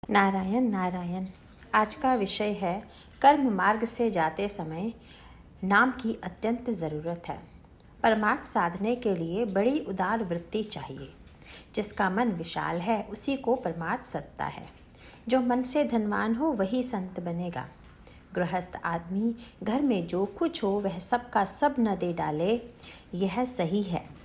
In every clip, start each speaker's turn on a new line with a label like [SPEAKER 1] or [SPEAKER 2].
[SPEAKER 1] नारायण नारायण। आज का विषय है कर्म मार्ग से जाते समय नाम की अत्यंत ज़रूरत है। परमार्थ साधने के लिए बड़ी उदार वृत्ति चाहिए। जिसका मन विशाल है उसी को परमार्थ सत्ता है। जो मन से धनवान हो वही संत बनेगा। गृहस्थ आदमी घर में जो कुछ हो वह सब का सब न दे डाले, यह सही है।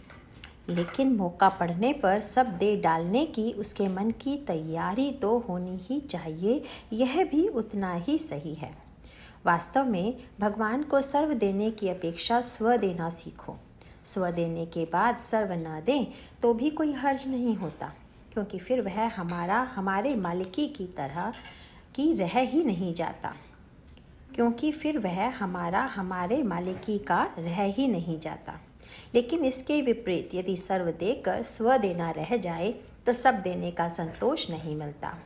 [SPEAKER 1] लेकिन मौका पड़ने पर सब दे डालने की उसके मन की तैयारी तो होनी ही चाहिए, यह भी उतना ही सही है। वास्तव में भगवान को सर्व देने की अपेक्षा स्व देना सीखो। स्व देने के बाद सर्व न दें तो भी कोई हर्ज नहीं होता, क्योंकि फिर वह हमारे मालिकी की तरह की रह ही नहीं जाता। लेकिन इसके विपरीत यदि सर्व देकर स्व देना रह जाए तो सब देने का संतोष नहीं मिलता।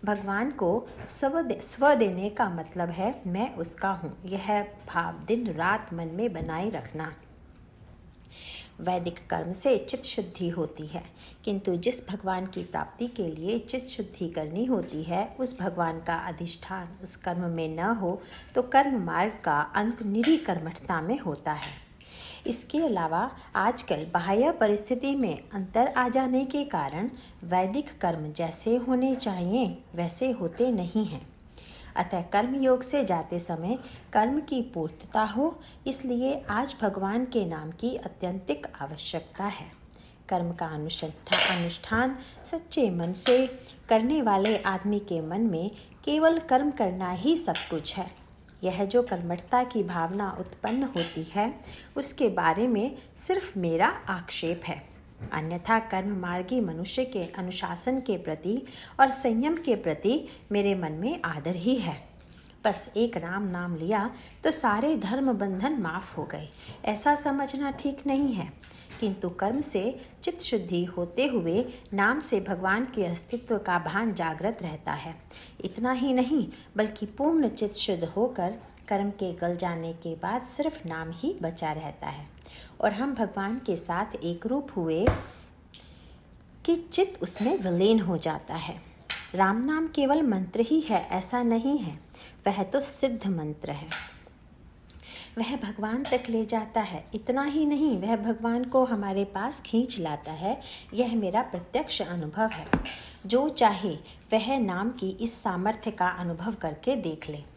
[SPEAKER 1] भगवान को स्व देने का मतलब है मैं उसका हूँ, यह भाव दिन रात मन में बनाए रखना। वैदिक कर्म से चित्त शुद्धि होती है, किंतु जिस भगवान की प्राप्ति के लिए चित्त शुद्धि करनी होती है उस भगवान का अधिष्ठान उस कर्म में न हो तो कर्म मार्ग का अंत निरी कर्मठता में होता है। इसके अलावा आजकल बाह्य परिस्थिति में अंतर आ जाने के कारण वैदिक कर्म जैसे होने चाहिए वैसे होते नहीं हैं। अतः कर्म योग से जाते समय कर्म की पूर्तता हो, इसलिए आज भगवान के नाम की अत्यंतिक आवश्यकता है। कर्म का अनुष्ठान सच्चे मन से करने वाले आदमी के मन में केवल कर्म करना ही सब कुछ है। यह जो कर्मठता की भावना उत्पन्न होती है उसके बारे में सिर्फ मेरा आक्षेप है। अन्यथा कर्म मार्गी मनुष्य के अनुशासन के प्रति और संयम के प्रति मेरे मन में आदर ही है। बस एक राम नाम लिया तो सारे धर्म बंधन माफ हो गए, ऐसा समझना ठीक नहीं है। किंतु कर्म से चित्त शुद्धि होते हुए नाम से भगवान के अस्तित्व का भान जागृत रहता है। इतना ही नहीं बल्कि पूर्ण चित्त शुद्ध होकर कर्म के गल जाने के बाद सिर्फ नाम ही बचा रहता है और हम भगवान के साथ एक रूप हुए कि चित्त उसमें विलीन हो जाता है। राम नाम केवल मंत्र ही है ऐसा नहीं है, वह तो सिद्ध मंत्र है। वह भगवान तक ले जाता है। इतना ही नहीं, वह भगवान को हमारे पास खींच लाता है। यह मेरा प्रत्यक्ष अनुभव है। जो चाहे वह नाम की इस सामर्थ्य का अनुभव करके देख ले।